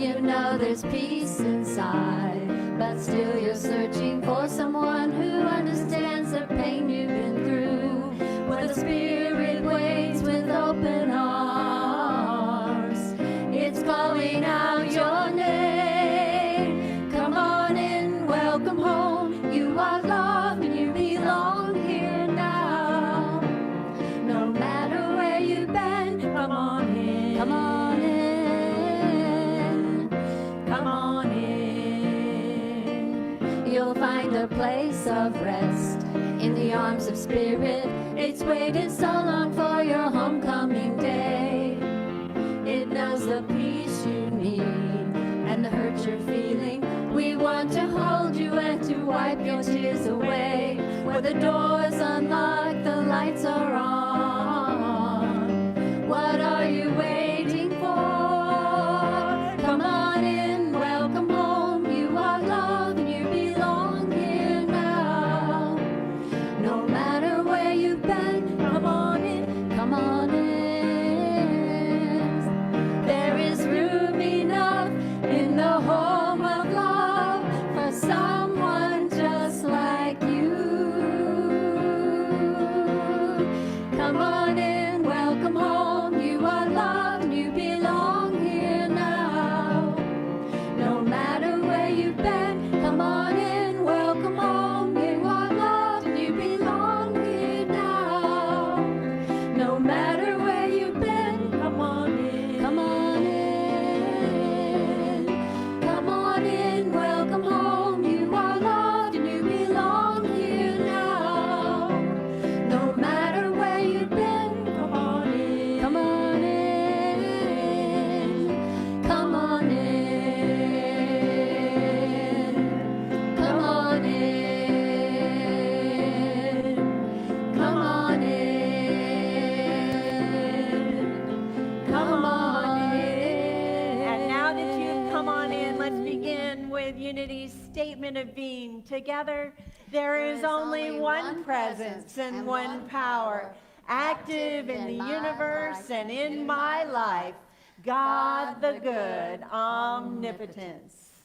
you know there's peace inside, but still you're searching for someone who understands the pain you've been through. Where the Spirit waits with open arms, it's calling out your name. Come on in, welcome home. You are loved and you belong here now. No matter where you've been, come on in. Come on in. Come on in. You'll find a place of rest in the arms of Spirit. It's waited so long for your homecoming day. It knows the peace you need and the hurt you're feeling. We want to hold you and to wipe your tears away. Where the door's unlocked, the lights are on. What are you waiting for? Come on in, welcome home. You are loved and you belong here now. No matter where you've been, come on in, come on in. There is room enough in the home of love for someone just like you. Come on in, welcome home. You are loved and you belong here now. No matter where you've been, come on in, welcome home. You are loved and you belong here now. No matter where you've been, come on in. Come on in. Come on in, welcome home. You are loved and you belong here now. No matter where you've been, come on in. Come on in. Come on in. Come on in. Come on in. Come on in. And now that you've come on in, let's begin with Unity's statement of being. Together, there is only one presence and one power, active in the universe and in my life, God the good, omnipotence.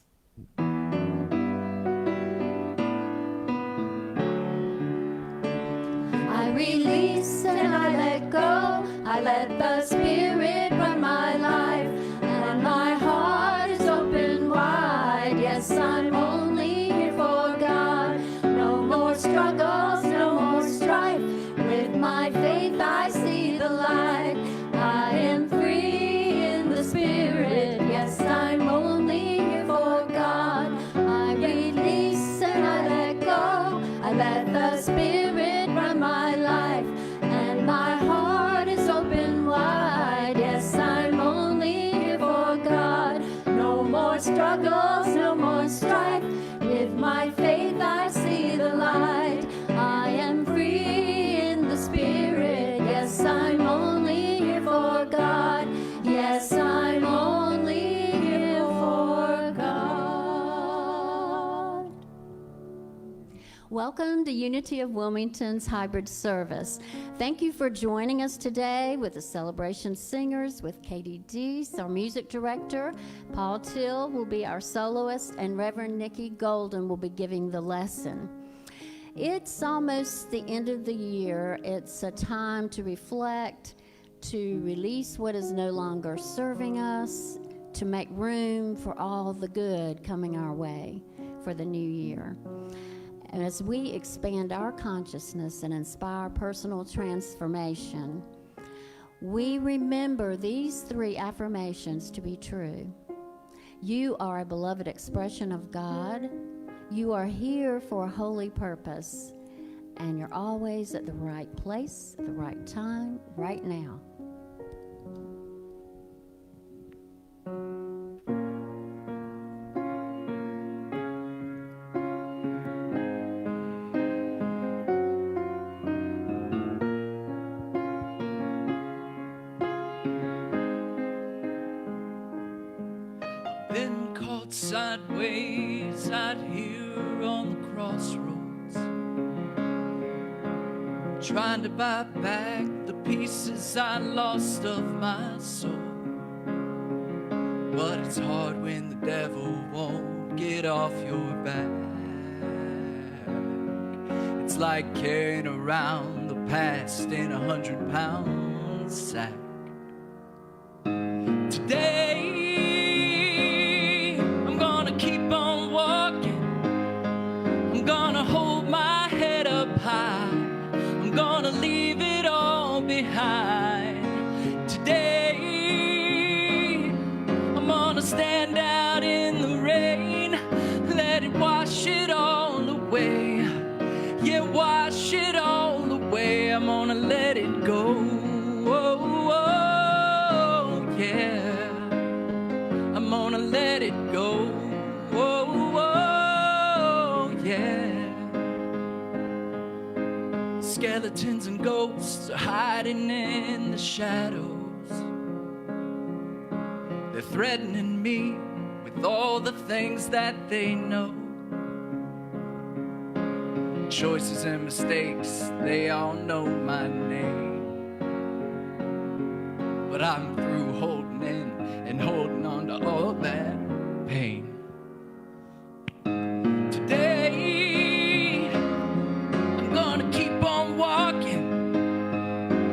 I release and I let go. I let the Spirit run my life, and my heart is open wide. Yes, I'm only here for God. No more struggles, no more strife. With my faith I see the light. I am free in the Spirit. Yes, I'm only here for God. I release and I let go. I let the Spirit run my life, and my heart is open wide. Yes, I'm only here for God. No more struggles, no more strife. With my faith I see the light. I am free in the Spirit. Yes, I'm only here for God. Yes, I'm only here for God. Welcome to Unity of Wilmington's hybrid service. Thank you for joining us today with the Celebration Singers, with Katie Deese, our music director. Paul Till will be our soloist, and Reverend Nikki Golden will be giving the lesson. It's almost the end of the year. It's a time to reflect, to release what is no longer serving us, to make room for all the good coming our way for the new year. And as we expand our consciousness and inspire personal transformation, we remember these 3 affirmations to be true. You are a beloved expression of God. You are here for a holy purpose, and you're always at the right place, at the right time, right now. Been caught sideways out here on the crossroads, trying to buy back the pieces I lost of my soul. But it's hard when the devil won't get off your back. It's like carrying around the past in 100-pound sack. Today, I'm gonna keep on walking. I'm gonna hold my head up high. I'm gonna leave it all behind. Today, I'm gonna stand out in the rain. Let it wash it all away. Yeah, wash it all away. I'm gonna let it go. Oh, oh, yeah. I'm gonna let it go. Oh, oh, yeah. Skeletons and ghosts are hiding in the shadows. They're threatening me with all the things that they know. Choices and mistakes, they all know my name. But I'm through holding in and holding on to all that pain. Today, I'm gonna keep on walking.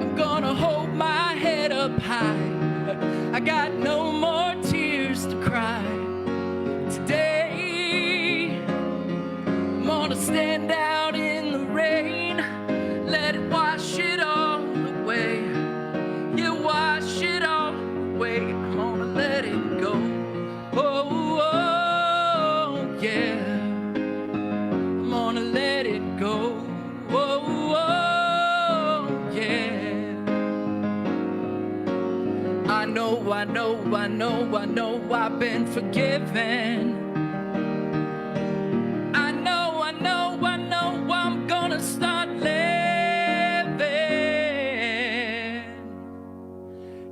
I'm gonna hold my head up high. I got no more tears to cry. Today, I'm gonna stand out in the rain. Let it wash it all away. Yeah, wash it all away. I'm gonna let it go. Oh, oh, yeah. I'm gonna let it go. Oh, oh, yeah. I know I've been forgiven. I know I'm gonna start living.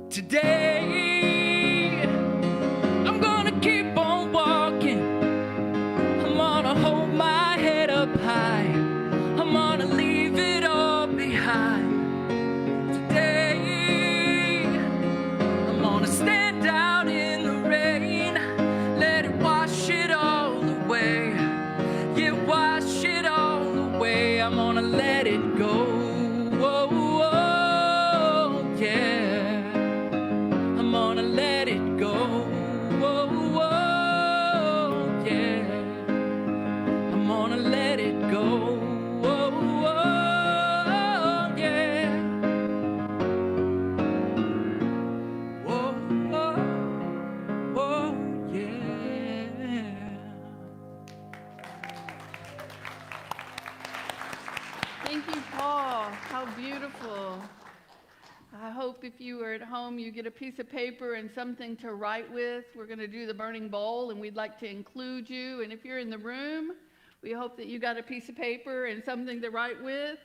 Today, I'm gonna keep on walking. I'm gonna hold my head up high. I'm gonna leave it all behind. Today, I'm gonna stand out in the rain. Let it wash it all away. Yeah, wash it all away. I'm gonna let it go. Oh, oh, yeah. I'm gonna let it go. Oh, oh, yeah. I'm gonna let it go. Oh, oh, yeah. Oh, oh, oh, yeah. Thank you, Paul. How beautiful. I hope if you are at home, you get a piece of paper and something to write with. We're going to do the burning bowl, and we'd like to include you. And if you're in the room, we hope that you got a piece of paper and something to write with.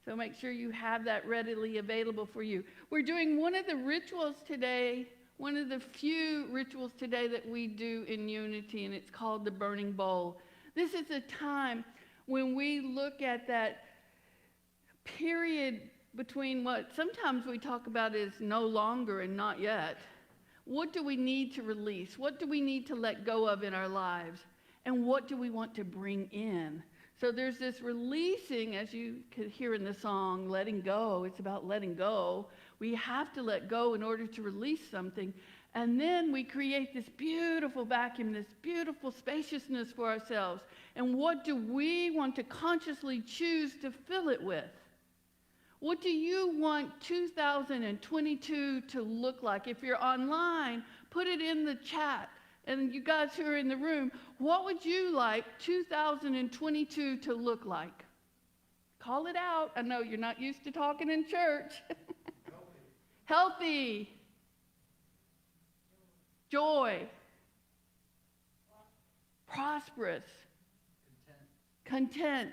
So make sure you have that readily available for you. We're doing one of the rituals today, one of the few rituals today that we do in Unity, and it's called the burning bowl. This is a time when we look at that period between what sometimes we talk about as no longer and not yet. What do we need to release? What do we need to let go of in our lives? And what do we want to bring in? So there's this releasing, as you could hear in the song, letting go. It's about letting go. We have to let go in order to release something. And then we create this beautiful vacuum, this beautiful spaciousness for ourselves. And what do we want to consciously choose to fill it with? What do you want 2022 to look like? If you're online, put it in the chat. And you guys who are in the room, what would you like 2022 to look like? Call it out. I know you're not used to talking in church. Healthy. Joy. Prosperous. Content.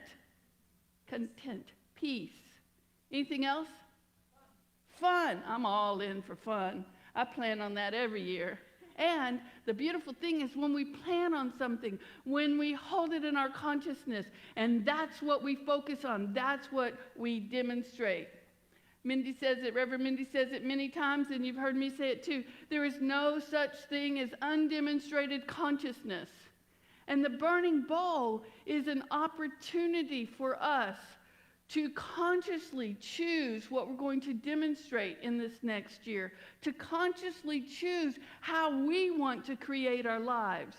Peace. Anything else? Fun. I'm all in for fun. I plan on that every year. And the beautiful thing is when we plan on something, when we hold it in our consciousness, and that's what we focus on, that's what we demonstrate. Mindy says it, Reverend Mindy says it many times, and you've heard me say it too. There is no such thing as undemonstrated consciousness. And the burning bowl is an opportunity for us to consciously choose what we're going to demonstrate in this next year, to consciously choose how we want to create our lives.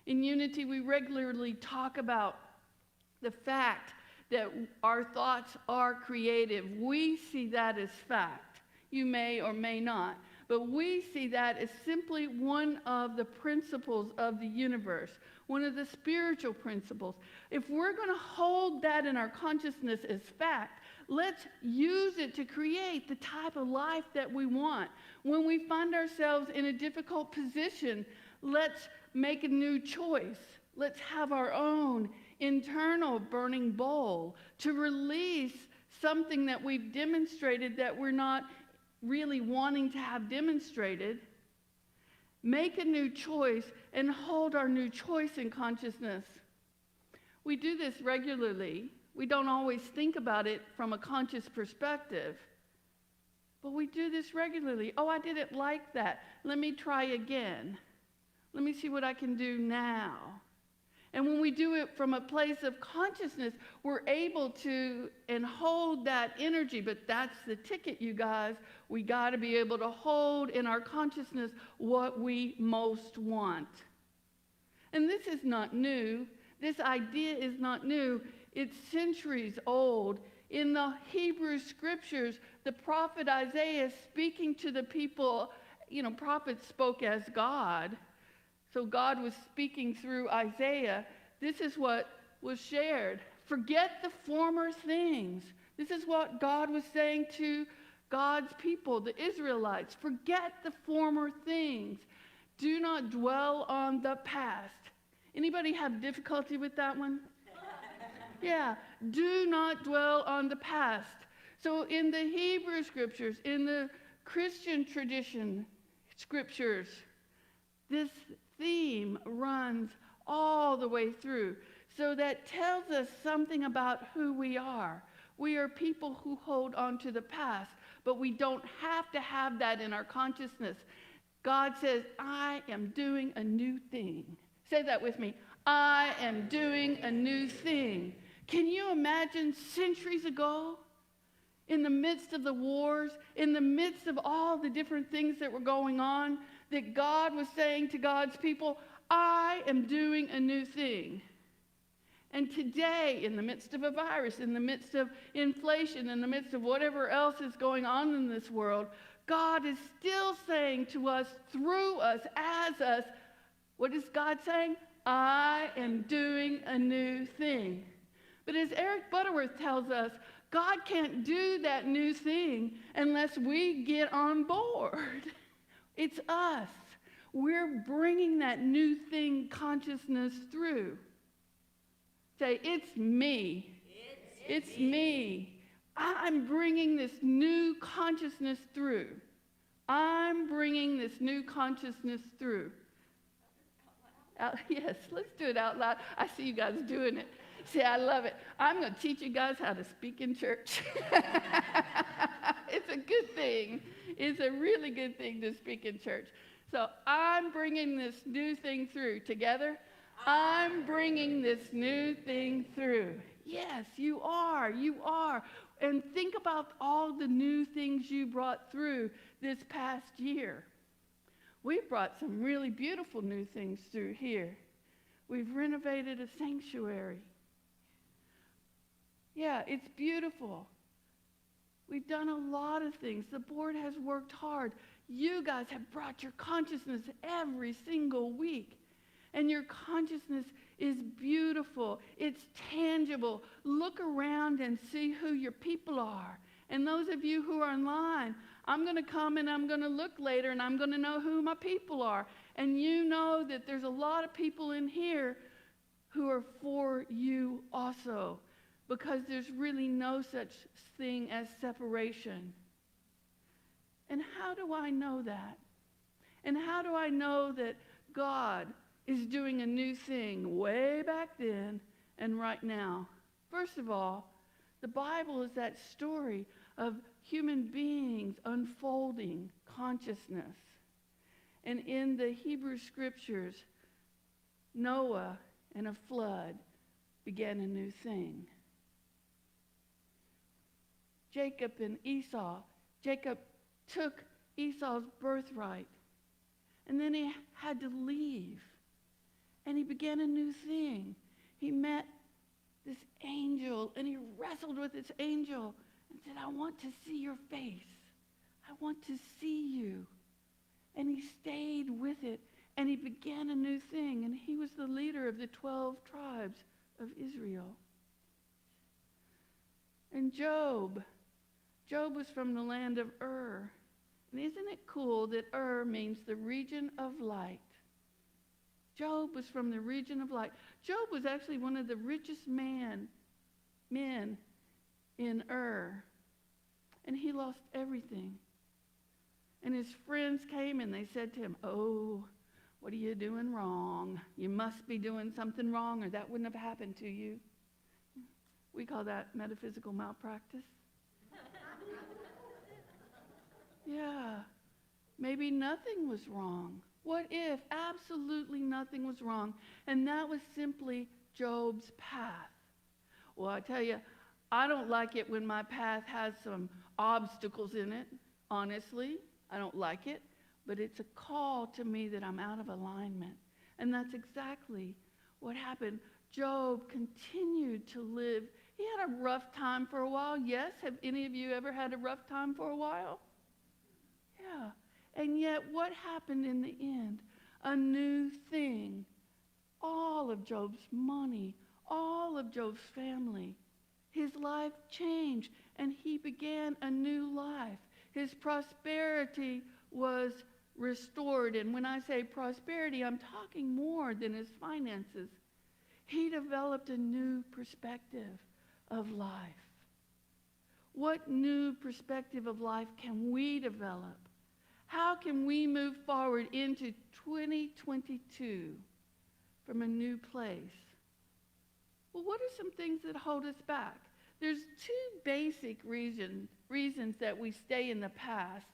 In Unity, we regularly talk about the fact that our thoughts are creative. We see that as fact. You may or may not. But we see that as simply one of the principles of the universe, one of the spiritual principles. If we're going to hold that in our consciousness as fact, let's use it to create the type of life that we want. When we find ourselves in a difficult position, let's make a new choice. Let's have our own internal burning bowl to release something that we've demonstrated that we're not really wanting to have demonstrated. Make a new choice and hold our new choice in consciousness. We do this regularly. We don't always think about it from a conscious perspective, but we do this regularly. Oh, I didn't like that. Let me try again. Let me see what I can do now. And when we do it from a place of consciousness, we're able to and hold that energy. But that's the ticket, you guys. We got to be able to hold in our consciousness what we most want. And this is not new. This idea is not new. It's centuries old. In the Hebrew scriptures, the prophet Isaiah speaking to the people, prophets spoke as God. So God was speaking through Isaiah. This is what was shared. Forget the former things. This is what God was saying to God's people, the Israelites. Forget the former things. Do not dwell on the past. Anybody have difficulty with that one? Yeah. Do not dwell on the past. So in the Hebrew scriptures, in the Christian tradition scriptures, this theme runs all the way through. So that tells us something about who we are. We are people who hold on to the past, but we don't have to have that in our consciousness. God says, I am doing a new thing. Say that with me. I am doing a new thing. Can you imagine centuries ago, in the midst of the wars, in the midst of all the different things that were going on, that God was saying to God's people, I am doing a new thing. And today, in the midst of a virus, in the midst of inflation, in the midst of whatever else is going on in this world, God is still saying to us, through us, as us, what is God saying? I am doing a new thing. But as Eric Butterworth tells us, God can't do that new thing unless we get on board. It's us. We're bringing that new thing consciousness through. Say, it's me. It's me. I'm bringing this new consciousness through. I'm bringing this new consciousness through. Yes, let's do it out loud. I see you guys doing it. See, I love it. I'm going to teach you guys how to speak in church. It's a good thing. It's a really good thing to speak in church. So I'm bringing this new thing through. Together, I'm bringing this new thing through. Yes, you are. You are. And think about all the new things you brought through this past year. We've brought some really beautiful new things through here. We've renovated a sanctuary. Yeah, it's beautiful. We've done a lot of things. The board has worked hard. You guys have brought your consciousness every single week. And your consciousness is beautiful. It's tangible. Look around and see who your people are. And those of you who are online, I'm going to come and I'm going to look later and I'm going to know who my people are. And you know that there's a lot of people in here who are for you also, because there's really no such thing as separation. And how do I know that? And how do I know that God is doing a new thing way back then and right now? First of all, the Bible is that story of human beings unfolding consciousness. And in the Hebrew scriptures, Noah and a flood began a new thing. Jacob and Esau. Jacob took Esau's birthright, and then he had to leave, and he began a new thing. He met this angel, and he wrestled with this angel and said, I want to see your face. I want to see you. And he stayed with it, and he began a new thing, and he was the leader of the 12 tribes of Israel. And Job was from the land of Ur. And isn't it cool that Ur means the region of light? Job was from the region of light. Job was actually one of the richest men in Ur. And he lost everything. And his friends came and they said to him, oh, what are you doing wrong? You must be doing something wrong, or that wouldn't have happened to you. We call that metaphysical malpractice. Yeah, maybe nothing was wrong. What if absolutely nothing was wrong? And that was simply Job's path. Well, I tell you, I don't like it when my path has some obstacles in it, honestly. I don't like it, but it's a call to me that I'm out of alignment. And that's exactly what happened. Job continued to live. He had a rough time for a while. Yes, have any of you ever had a rough time for a while? Yeah. And yet what happened in the end? A new thing. All of Job's money, all of Job's family, his life changed, and he began a new life. His prosperity was restored. And when I say prosperity, I'm talking more than his finances. He developed a new perspective of life. What new perspective of life can we develop? How can we move forward into 2022 from a new place? Well, what are some things that hold us back? There's two basic reasons that we stay in the past.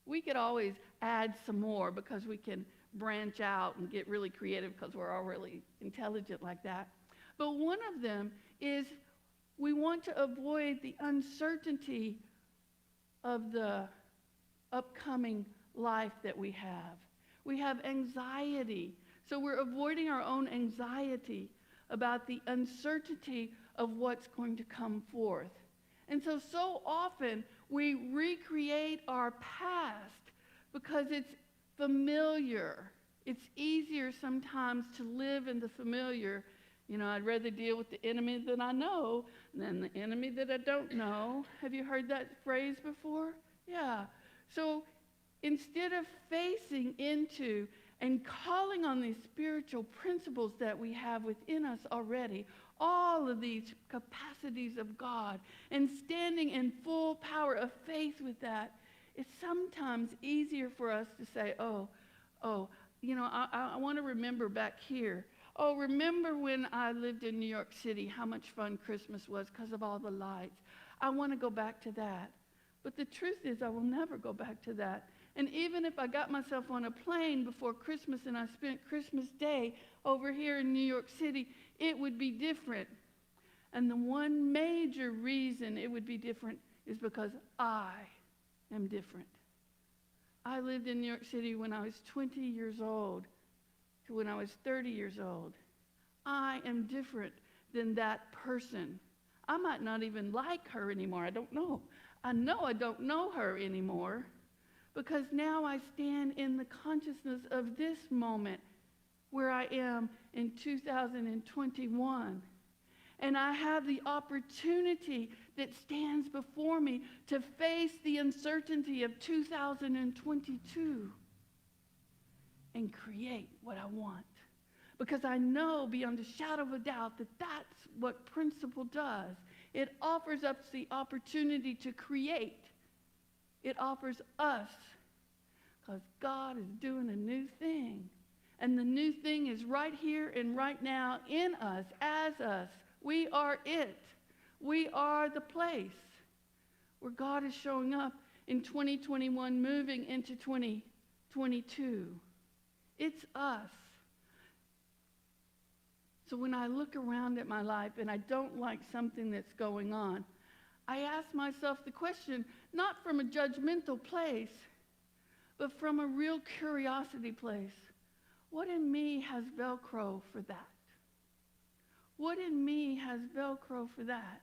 We could always add some more because we can branch out and get really creative because we're all really intelligent like that. But one of them is we want to avoid the uncertainty of the upcoming life that we have. We have anxiety. So we're avoiding our own anxiety about the uncertainty of what's going to come forth. And so often we recreate our past because it's familiar. It's easier sometimes to live in the familiar. You know, I'd rather deal with the enemy that I know than the enemy that I don't know. Have you heard that phrase before? Yeah. So instead of facing into and calling on these spiritual principles that we have within us already, all of these capacities of God, and standing in full power of faith with that, it's sometimes easier for us to say, I want to remember back here. Oh, remember when I lived in New York City, how much fun Christmas was because of all the lights. I want to go back to that. But the truth is, I will never go back to that. And even if I got myself on a plane before Christmas and I spent Christmas Day over here in New York City, it would be different. And the one major reason it would be different is because I am different. I lived in New York City when I was 20 years old to when I was 30 years old. I am different than that person. I might not even like her anymore. I don't know. I know I don't know her anymore because now I stand in the consciousness of this moment where I am in 2021. And I have the opportunity that stands before me to face the uncertainty of 2022 and create what I want. Because I know beyond a shadow of a doubt that that's what principle does. It offers us the opportunity to create. It offers us, because God is doing a new thing. And the new thing is right here and right now in us, as us. We are it. We are the place. where God is showing up in 2021, moving into 2022. It's us. So when I look around at my life and I don't like something that's going on, I ask myself the question, not from a judgmental place, but from a real curiosity place. What in me has Velcro for that? What in me has Velcro for that?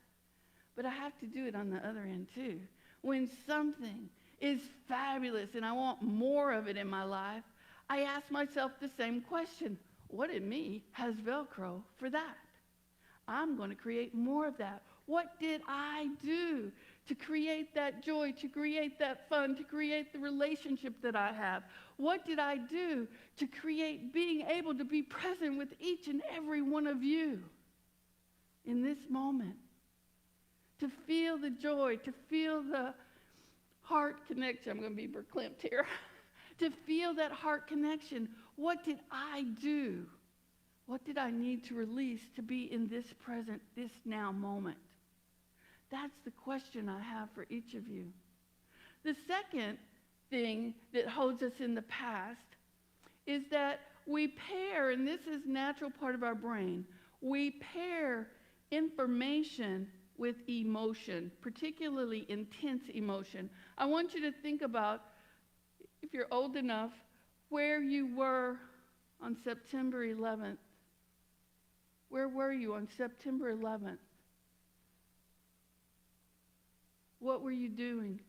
But I have to do it on the other end too. When something is fabulous and I want more of it in my life, I ask myself the same question. What in me has Velcro for that? I'm going to create more of that. What did I do to create that joy, to create that fun, to create the relationship that I have? What did I do to create being able to be present with each and every one of you in this moment? To feel the joy, to feel the heart connection. I'm going to be verklempt here. To feel that heart connection. What did I do? What did I need to release to be in this present, this now moment? That's the question I have for each of you. The second thing that holds us in the past is that we pair, and this is a natural part of our brain, we pair information with emotion, particularly intense emotion. I want you to think about, if you're old enough, where you were on September 11th. Where were you on September 11th? What were you doing?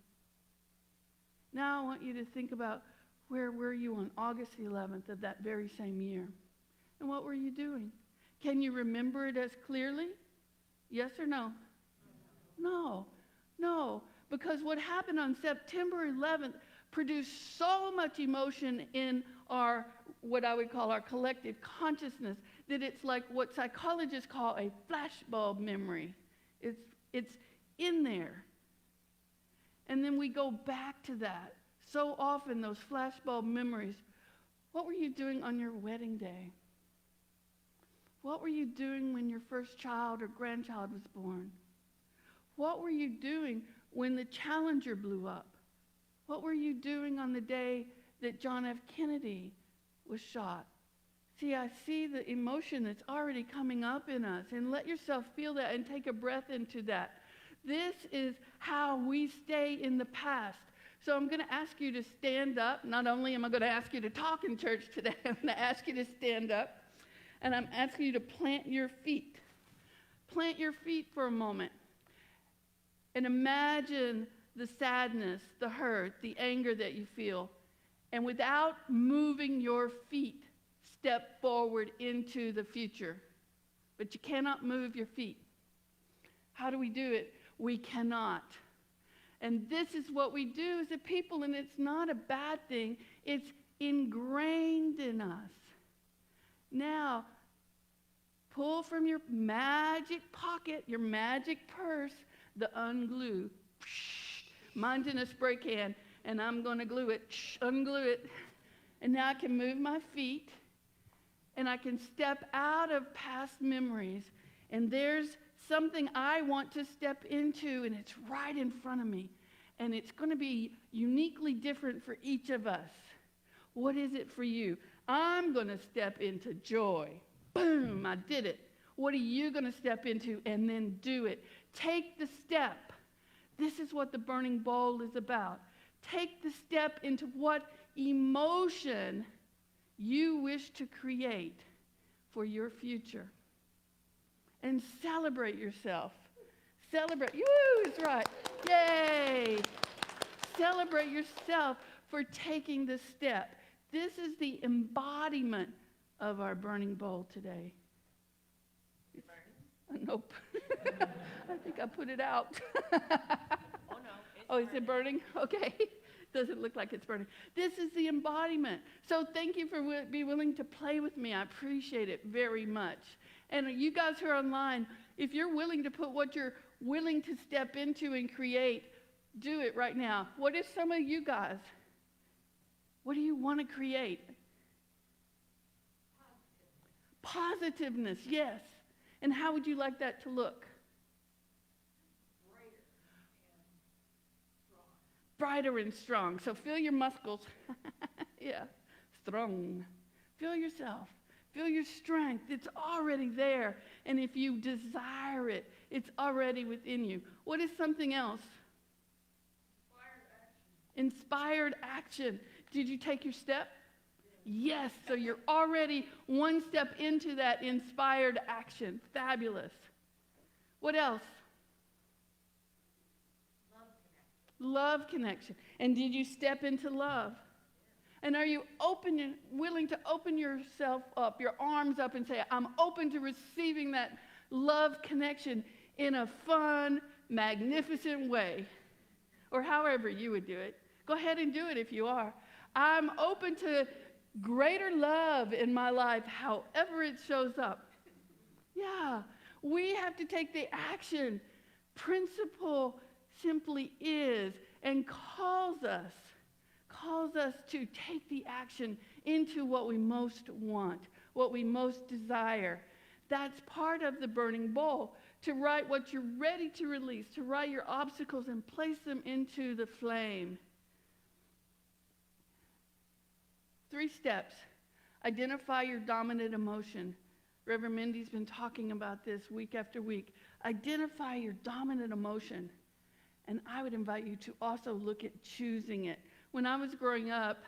Now I want you to think about, where were you on August 11th of that very same year? And what were you doing? Can you remember it as clearly? Yes or no? No. Because what happened on September 11th produced so much emotion in our, what I would call our collective consciousness, that it's like what psychologists call a flashbulb memory. It's in there. And then we go back to that. So often, those flashbulb memories. What were you doing on your wedding day? What were you doing when your first child or grandchild was born? What were you doing when the Challenger blew up? What were you doing on the day that John F. Kennedy was shot? See, I see the emotion that's already coming up in us. And let yourself feel that and take a breath into that. This is how we stay in the past. So I'm going to ask you to stand up. Not only am I going to ask you to talk in church today, I'm going to ask you to stand up. And I'm asking you to plant your feet. Plant your feet for a moment. And imagine the sadness, the hurt, the anger that you feel. And without moving your feet, step forward into the future. But you cannot move your feet. How do we do it? We cannot. And this is what we do as a people, and it's not a bad thing. It's ingrained in us. Now, pull from your magic pocket, your magic purse, the unglue. Mine's in a spray can, and I'm going to glue it. Unglue it. And now I can move my feet, and I can step out of past memories, and there's something I want to step into, and it's right in front of me. And it's going to be uniquely different for each of us. What is it for you? I'm going to step into joy. Boom, I did it. What are you going to step into? And then do it. Take the step. This is what the burning bowl is about. Take the step into what emotion you wish to create for your future. And celebrate yourself. Celebrate. That's right. Yay. Celebrate yourself for taking the step. This is the embodiment of our burning bowl today. Nope. I think I put it out. Oh, is it burning? Okay. Doesn't look like it's burning. This is the embodiment. So thank you for being willing to play with me. I appreciate it very much. And you guys who are online, if you're willing to put what you're willing to step into and create, do it right now. What is some of you guys? What do you want to create? Positiveness, yes. And how would you like that to look? brighter and strong. So feel your muscles. Yeah, strong. Feel yourself. Feel your strength. It's already there. And if you desire it, it's already within you. What is something else? Inspired action. Did you take your step? Yes. So you're already one step into that inspired action. Fabulous. What else? Love connection. And did you step into love? And are you open and willing to open yourself up, your arms up, and say, I'm open to receiving that love connection in a fun, magnificent way? Or however you would do it. Go ahead and do it if you are. I'm open to greater love in my life, however it shows up. Yeah, we have to take the action. Principle simply is and calls us to take the action into what we most want, what we most desire. That's part of the burning bowl, to write what you're ready to release, to write your obstacles and place them into the flame. 3 steps. Identify your dominant emotion. Reverend Mindy's been talking about this week after week. Identify your dominant emotion. And I would invite you to also look at choosing it. When I was growing up,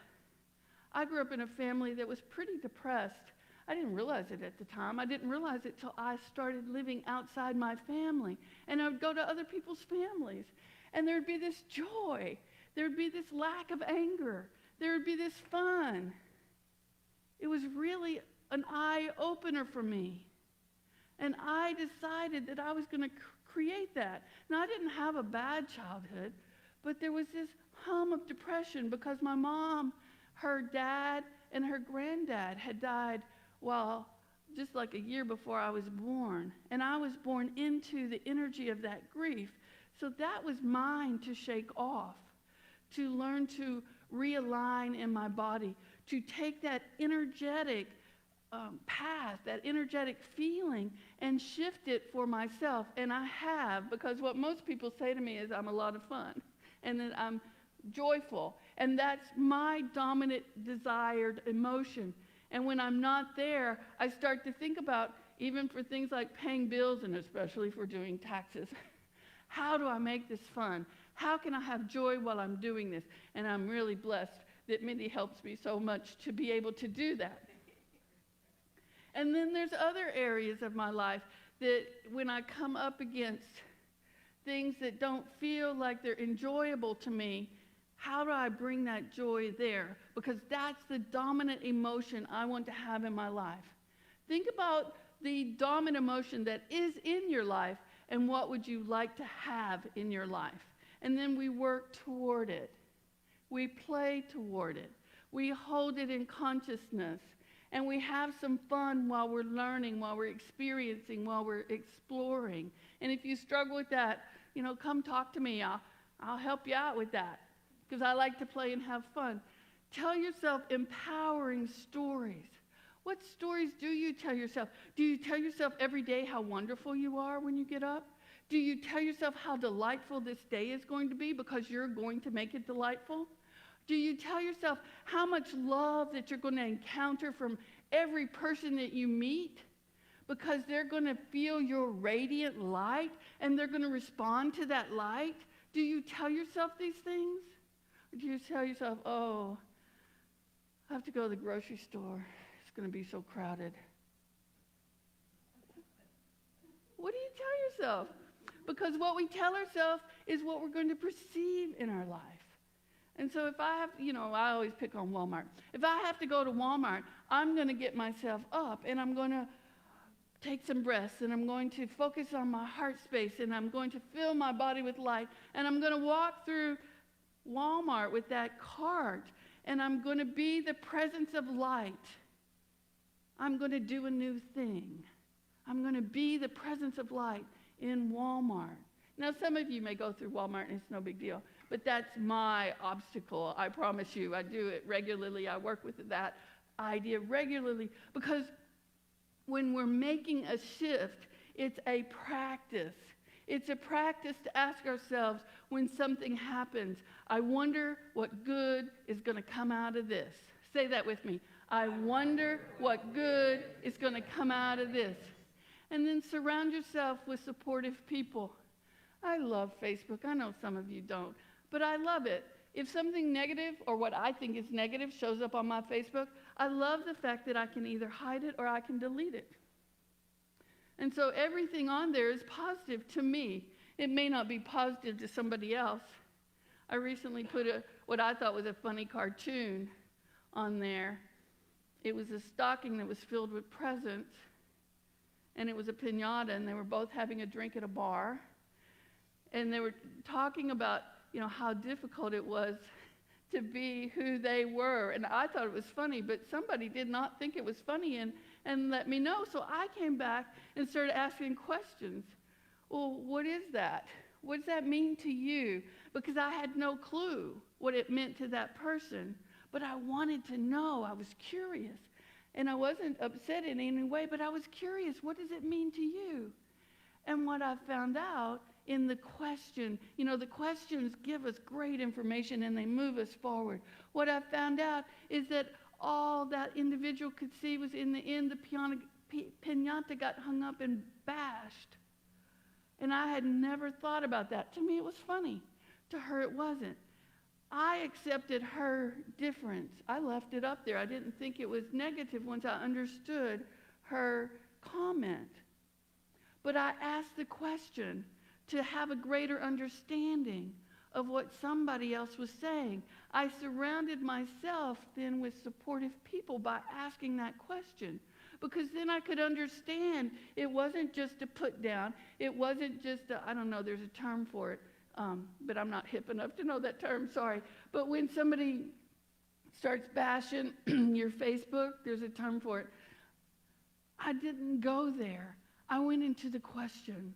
I grew up in a family that was pretty depressed. I didn't realize it at the time. I didn't realize it till I started living outside my family. And I would go to other people's families. And there would be this joy. There would be this lack of anger. There would be this fun. It was really an eye-opener for me. And I decided that I was going to create that. Now, I didn't have a bad childhood, but there was this hum of depression because my mom, her dad, and her granddad had died just like a year before I was born. And I was born into the energy of that grief. So that was mine to shake off, to learn to realign in my body, to take that energetic path, that energetic feeling, and shift it for myself. And I have, because what most people say to me is I'm a lot of fun and that I'm joyful. And that's my dominant desired emotion. And when I'm not there, I start to think about, even for things like paying bills and especially for doing taxes, how do I make this fun? How can I have joy while I'm doing this? And I'm really blessed that Mindy helps me so much to be able to do that. And then there's other areas of my life that when I come up against things that don't feel like they're enjoyable to me, how do I bring that joy there? Because that's the dominant emotion I want to have in my life. Think about the dominant emotion that is in your life and what would you like to have in your life. And then we work toward it. We play toward it. We hold it in consciousness. And we have some fun while we're learning, while we're experiencing, while we're exploring. And if you struggle with that, come talk to me. I'll help you out with that because I like to play and have fun. Tell yourself empowering stories. What stories do you tell yourself? Do you tell yourself every day how wonderful you are when you get up? Do you tell yourself how delightful this day is going to be because you're going to make it delightful? Do you tell yourself how much love that you're going to encounter from every person that you meet because they're going to feel your radiant light and they're going to respond to that light? Do you tell yourself these things? Or do you tell yourself, oh, I have to go to the grocery store. It's going to be so crowded. What do you tell yourself? Because what we tell ourselves is what we're going to perceive in our life. And so if I have, I always pick on Walmart. If I have to go to Walmart, I'm going to get myself up and I'm going to take some breaths and I'm going to focus on my heart space and I'm going to fill my body with light and I'm going to walk through Walmart with that cart and I'm going to be the presence of light. I'm going to do a new thing. I'm going to be the presence of light in Walmart. Now, some of you may go through Walmart and it's no big deal. But that's my obstacle. I promise you, I do it regularly. I work with that idea regularly because when we're making a shift, it's a practice. It's a practice to ask ourselves when something happens, I wonder what good is going to come out of this. Say that with me. I wonder what good is going to come out of this. And then surround yourself with supportive people. I love Facebook. I know some of you don't, but I love it. If something negative, or what I think is negative, shows up on my Facebook, I love the fact that I can either hide it or I can delete it. And so everything on there is positive to me. It may not be positive to somebody else. I recently put what I thought was a funny cartoon on there. It was a stocking that was filled with presents, and it was a piñata, and they were both having a drink at a bar. And they were talking about, how difficult it was to be who they were. And I thought it was funny, but somebody did not think it was funny and let me know. So I came back and started asking questions. Well, what is that? What does that mean to you? Because I had no clue what it meant to that person. But I wanted to know. I was curious. And I wasn't upset in any way, but I was curious. What does it mean to you? And what I found out in the question, the questions give us great information and they move us forward. What I found out is that all that individual could see was in the end, the piñata got hung up and bashed. And I had never thought about that. To me, it was funny. To her, it wasn't. I accepted her difference. I left it up there. I didn't think it was negative once I understood her comment. But I asked the question to have a greater understanding of what somebody else was saying. I surrounded myself then with supportive people by asking that question, because then I could understand it wasn't just a put down. It wasn't just I don't know, there's a term for it, but I'm not hip enough to know that term, sorry. But when somebody starts bashing your Facebook, there's a term for it. I didn't go there. I went into the question.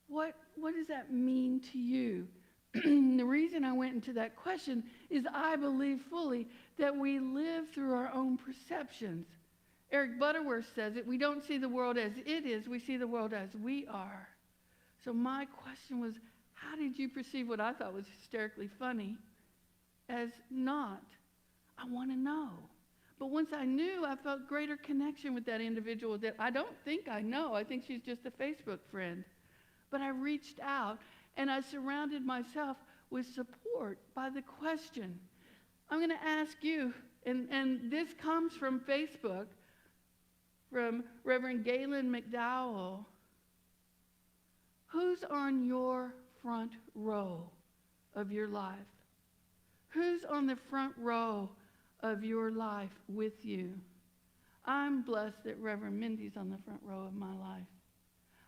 What does that mean to you? The reason I went into that question is I believe fully that we live through our own perceptions. Eric Butterworth says it, we don't see the world as it is, we see the world as we are. So my question was, how did you perceive what I thought was hysterically funny as not? I want to know. But once I knew, I felt greater connection with that individual that I don't think I know. I think she's just a Facebook friend. But I reached out and I surrounded myself with support by the question. I'm going to ask you, and this comes from Facebook, from Reverend Galen McDowell. Who's on your front row of your life? Who's on the front row of your life with you? I'm blessed that Reverend Mindy's on the front row of my life.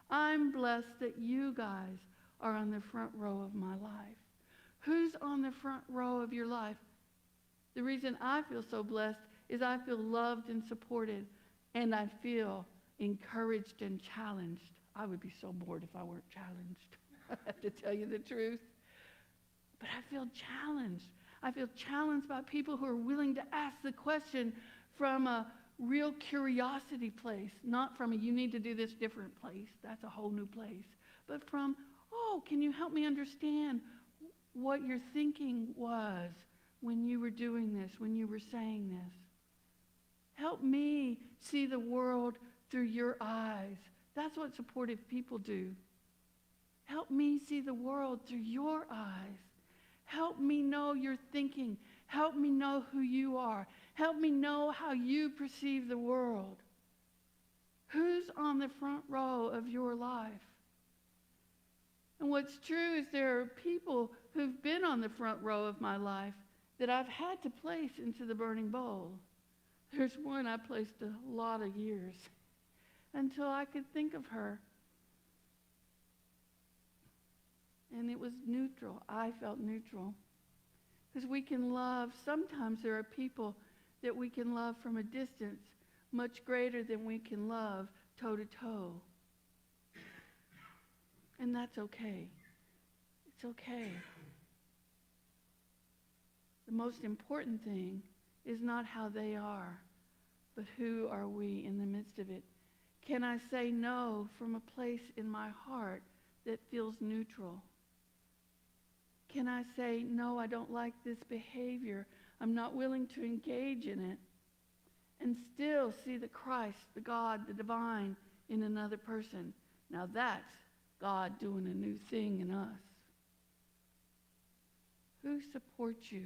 I'm blessed that you guys are on the front row of my life. Who's on the front row of your life? The reason I feel so blessed is I feel loved and supported, and I feel encouraged and challenged. I would be so bored if I weren't challenged. I have to tell you the truth. But I feel challenged. I feel challenged by people who are willing to ask the question from a real curiosity place, not from a you need to do this different place. That's a whole new place. But from, can you help me understand what your thinking was when you were doing this, when you were saying this? Help me see the world through your eyes. That's what supportive people do. Help me see the world through your eyes. Help me know your thinking. Help me know who you are. Help me know how you perceive the world. Who's on the front row of your life? And what's true is there are people who've been on the front row of my life that I've had to place into the burning bowl. There's one I placed a lot of years until I could think of her. And it was neutral. I felt neutral. Because we can love, sometimes there are people that we can love from a distance much greater than we can love toe to toe. And that's okay. It's okay. The most important thing is not how they are, but who are we in the midst of it. Can I say no from a place in my heart that feels neutral? Can I say, no, I don't like this behavior. I'm not willing to engage in it, and still see the Christ, the God, the divine in another person? Now that's God doing a new thing in us. Who supports you?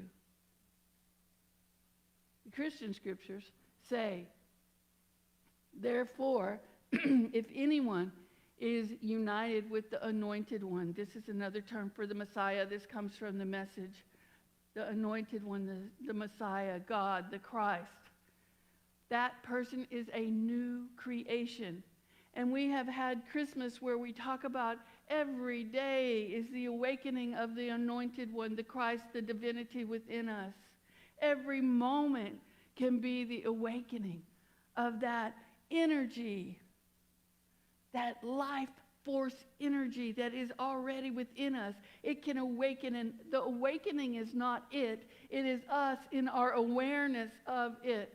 The Christian scriptures say, therefore, if anyone is united with the Anointed One, this is another term for the Messiah. This comes from the Message. The Anointed One, the Messiah, God, the Christ. That person is a new creation. And we have had Christmas where we talk about every day is the awakening of the Anointed One, the Christ, the divinity within us. Every moment can be the awakening of that energy, that life force energy that is already within us. It can awaken, and the awakening is not it. It is us in our awareness of it.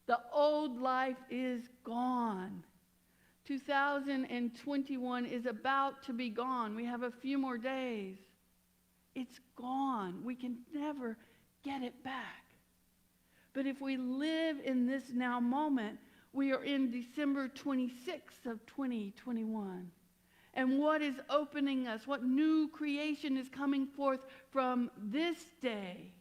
The old life is gone. 2021 is about to be gone. We have a few more days. It's gone. We can never get it back. But if we live in this now moment, we are in December 26th of 2021. And what is opening us? What new creation is coming forth from this day?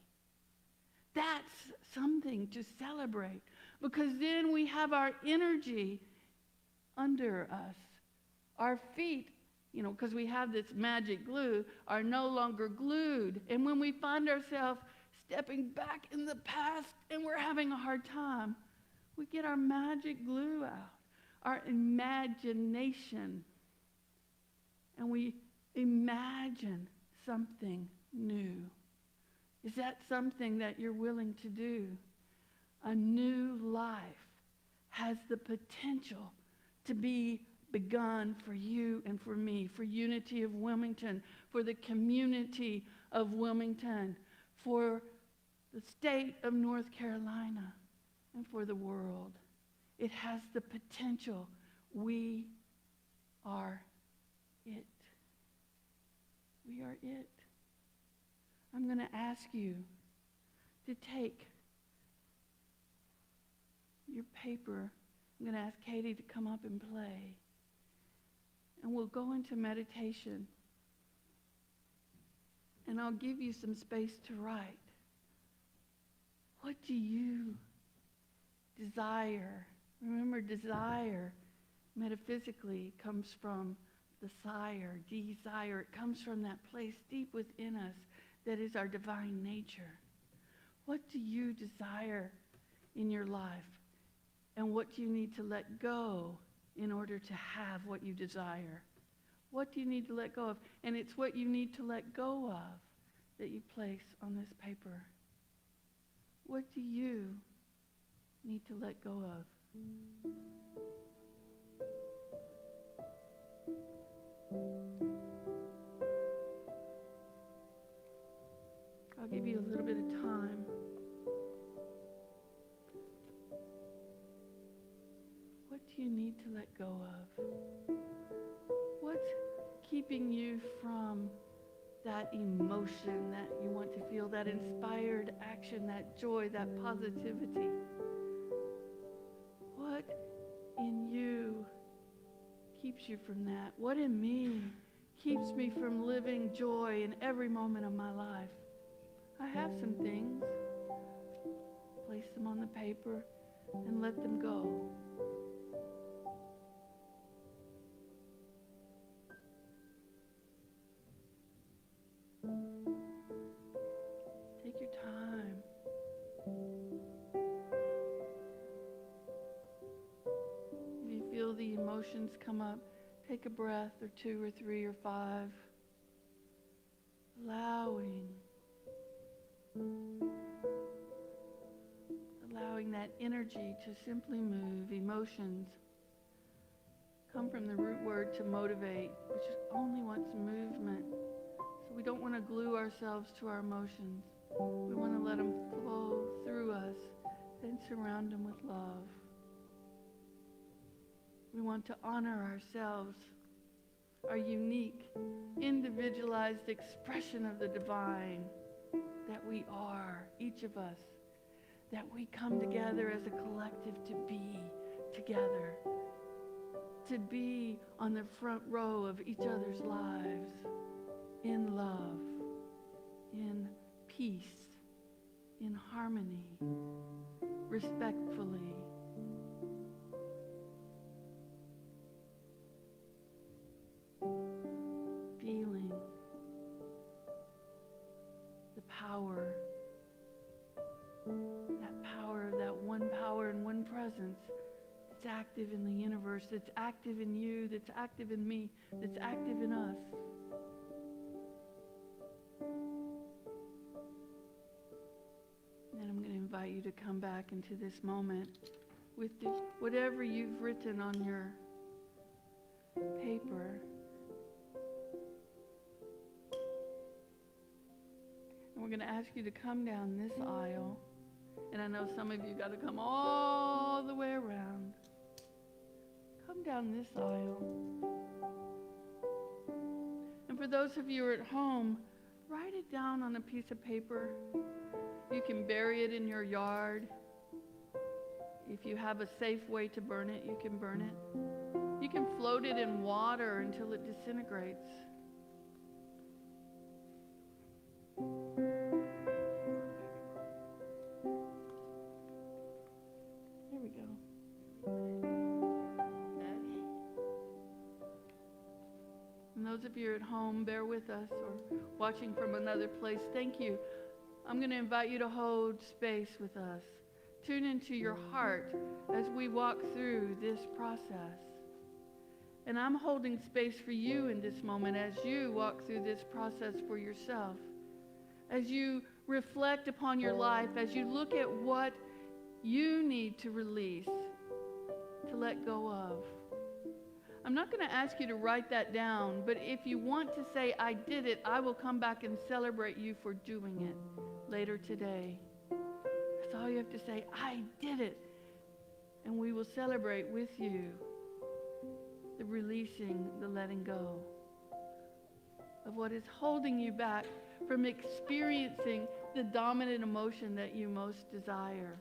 That's something to celebrate. Because then we have our energy under us. Our feet, because we have this magic glue, are no longer glued. And when we find ourselves stepping back in the past and we're having a hard time, we get our magic glue out, our imagination, and we imagine something new. Is that something that you're willing to do? A new life has the potential to be begun for you and for me, for Unity of Wilmington, for the community of Wilmington, for the state of North Carolina, and for the world. It has the potential. We are it. We are it. I'm going to ask you to take your paper. I'm going to ask Katie to come up and play. And we'll go into meditation. And I'll give you some space to write. What do you desire? Remember, desire metaphysically comes from the sire, desire. It comes from that place deep within us that is our divine nature. What do you desire in your life? And what do you need to let go in order to have what you desire? What do you need to let go of? And it's what you need to let go of that you place on this paper. What do you need to let go of? I'll give you a little bit of time. What do you need to let go of? What's keeping you from that emotion that you want to feel, that inspired action, that joy, that positivity? What in you keeps you from that? What in me keeps me from living joy in every moment of my life? I have some things. Place them on the paper and let them go. Take your time. If you feel the emotions come up, take a breath or 2 or 3 or 5. Allowing that energy to simply move. Emotions come from the root word to motivate, which only wants movement. So we don't want to glue ourselves to our emotions. We want to let them flow through us and surround them with love. We want to honor ourselves our unique, individualized expression of the divine that we are, each of us, that we come together as a collective to be together, to be on the front row of each other's lives in love, in peace, in harmony, respectfully. Feeling the power, that power, that one power and one presence that's active in the universe, that's active in you, that's active in me, that's active in us. And I'm going to invite you to come back into this moment with whatever you've written on your paper. And we're going to ask you to come down this aisle. And I know some of you got to come all the way around. Come down this aisle. And for those of you who are at home, write it down on a piece of paper. You can bury it in your yard. If you have a safe way to burn it, you can burn it. You can float it in water until it disintegrates. There we go. And those of you at home, bear with us, or watching from another place, thank you. I'm going to invite you to hold space with us. Tune into your heart as we walk through this process. And I'm holding space for you in this moment as you walk through this process for yourself. As you reflect upon your life, as you look at what you need to release, to let go of. I'm not going to ask you to write that down, but if you want to say, I did it, I will come back and celebrate you for doing it later today. That's all you have to say, I did it. And we will celebrate with you the releasing, the letting go of what is holding you back from experiencing the dominant emotion that you most desire.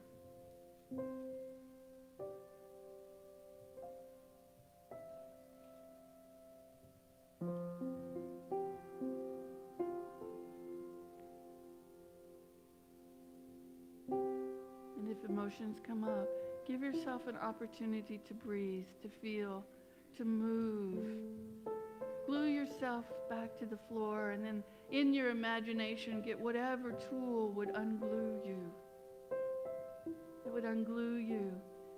And if emotions come up, give yourself an opportunity to breathe, to feel, to move. Glue yourself back to the floor, and then in your imagination, get whatever tool would unglue you. That would unglue you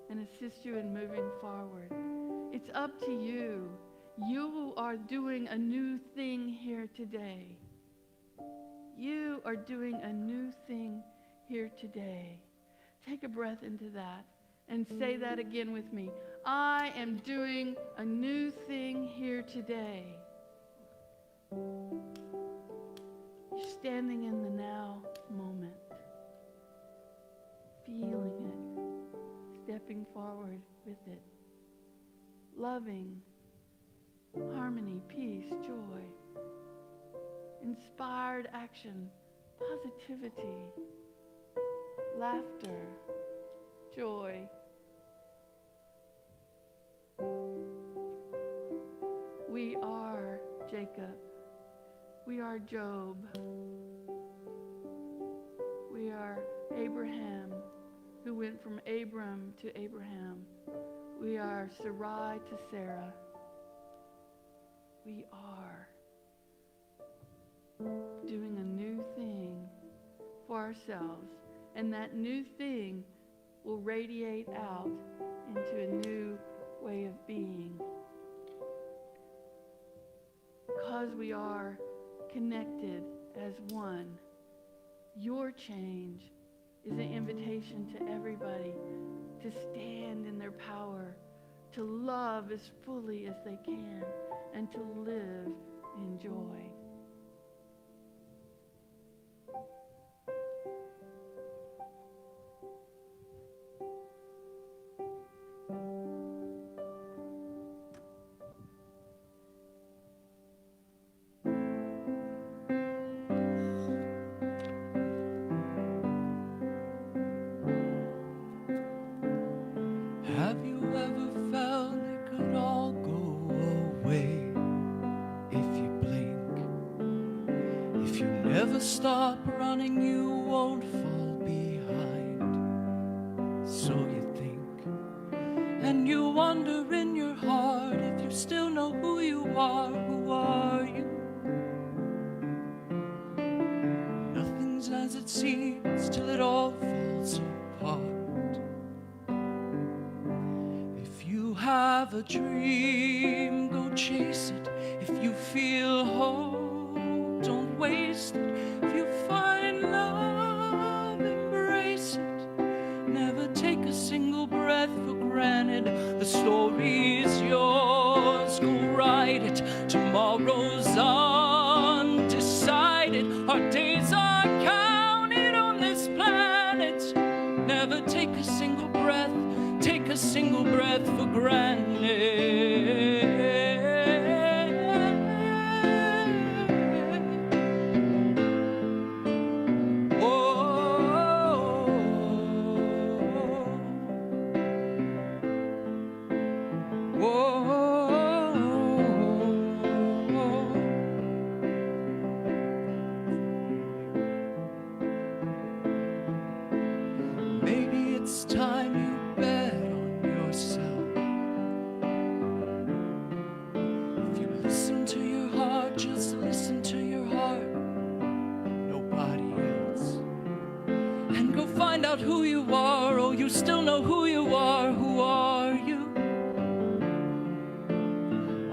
and assist you in moving forward. It's up to you. You are doing a new thing here today. You are doing a new thing here today. Take a breath into that and say that again with me. I am doing a new thing here today. You're standing in the now moment, feeling it, stepping forward with it, loving, harmony, peace, joy, inspired action, positivity, laughter, joy. We are Jacob. We are Job. We are Abraham, who went from Abram to Abraham. We are Sarai to Sarah. We are doing a new thing for ourselves, and that new thing will radiate out into a new way of being. Because we are connected as one, your change is an invitation to everybody to stand in their power, to love as fully as they can, and to live in joy. stop running, you won't fall behind. So you think, and you wonder in your heart if you still know who you are. Who are you? Nothing's as it seems till it all falls apart. If you have a dream, go chase it. If you feel hope, don't waste it. If you find love, embrace it. Never take a single breath for granted. The story's yours, go write it. Tomorrow's undecided. Our days are counted on this planet. Never take a single breath, take a single breath for granted. Maybe it's time you bet on yourself. If you listen to your heart, just listen to your heart, nobody else. And go find out who you are. Oh, you still know who you are. Who are you?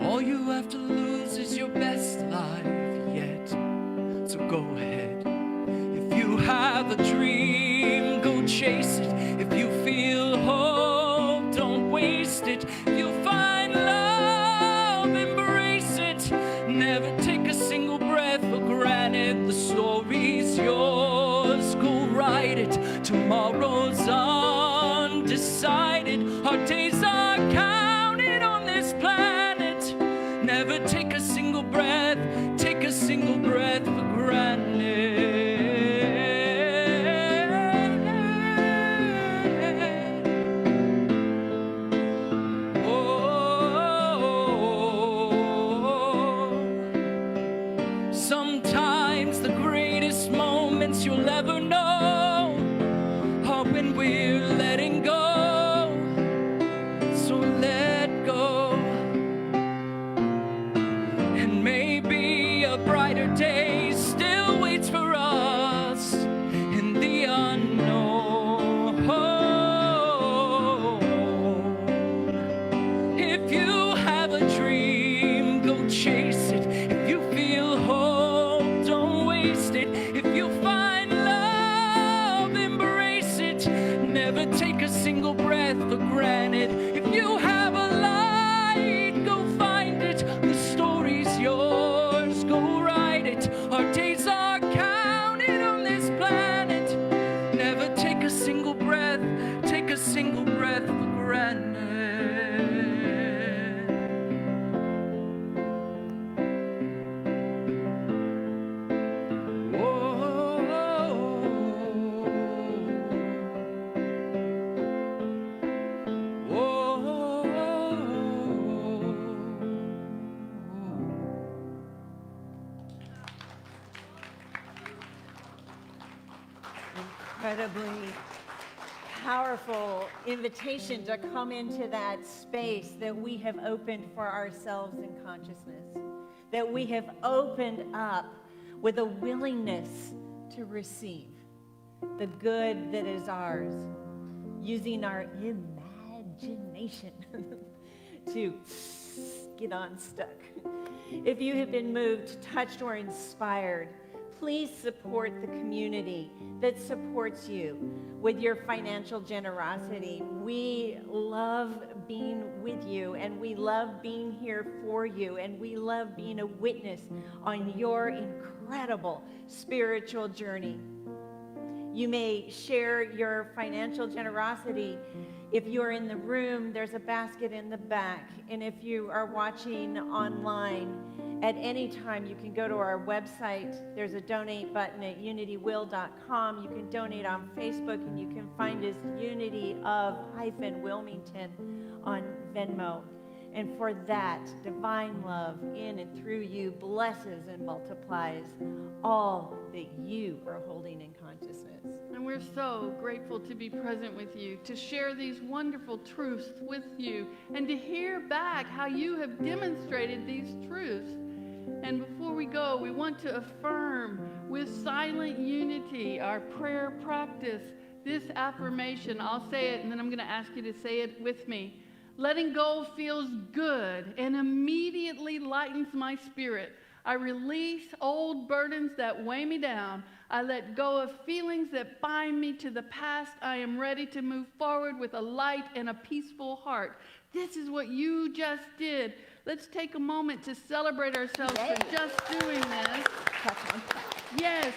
All you have to lose is your best life yet. So go ahead. If you have a dream, go chase it. If you feel hope, don't waste it. If you find love, embrace it. Never take a single breath for granted. The story's yours, go write it. Tomorrow's undecided. Our days are counted on this planet. Never take a single breath, take a single breath for granted. Sometimes the greatest moments you'll ever know are when we're letting go. So let go. And maybe a brighter day still waits for us in the unknown. If you have a dream, go chase it. If you feel hope, don't waste it. If you find love, embrace it. Never take a single breath for granted. If you have a light, go find it. The story's yours, go write it. Our days are counted on this planet. Never take a single breath, take a single breath for granted. Incredibly powerful invitation to come into that space that we have opened for ourselves in consciousness, that we have opened up with a willingness to receive the good that is ours, using our imagination to get unstuck. If you have been moved, touched, or inspired, please support the community that supports you with your financial generosity. We love being with you, and we love being here for you, and we love being a witness on your incredible spiritual journey. You may share your financial generosity. If you're in the room, there's a basket in the back. And if you are watching online, at any time you can go to our website. There's a donate button at unitywill.com. You can donate on Facebook, and you can find us Unity of Wilmington on Venmo. And for that, divine love in and through you blesses and multiplies all that you are holding in consciousness. And we're so grateful to be present with you, to share these wonderful truths with you, and to hear back how you have demonstrated these truths. And before we go, we want to affirm with silent unity our prayer practice, this affirmation. I'll say it, and then I'm going to ask you to say it with me. Letting go feels good and immediately lightens my spirit. I release old burdens that weigh me down. I let go of feelings that bind me to the past. I am ready to move forward with a light and a peaceful heart. This is what you just did. Let's take a moment to celebrate ourselves for just doing this. Yes.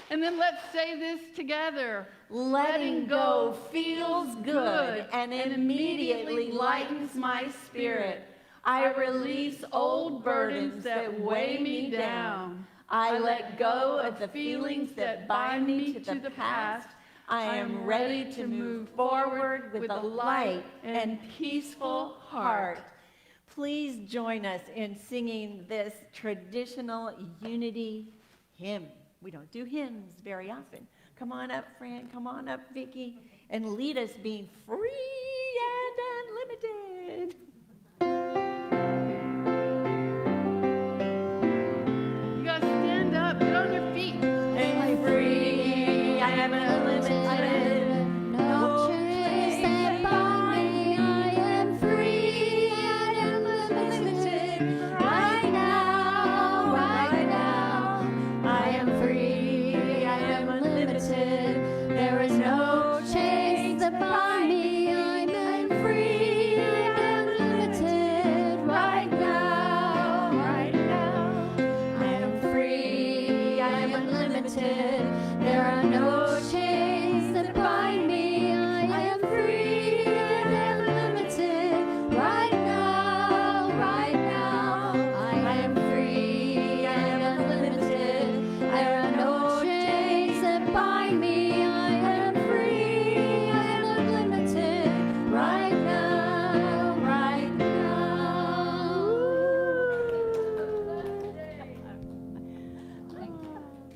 And then let's say this together. Letting go feels good and immediately lightens my spirit. I release old burdens that weigh me down. I let go of the feelings that bind me to the past. I am ready to move forward with a light and peaceful heart. Please join us in singing this traditional unity hymn. We don't do hymns very often. Come on up, Fran. Come on up, Vicki. And lead us being free and unlimited.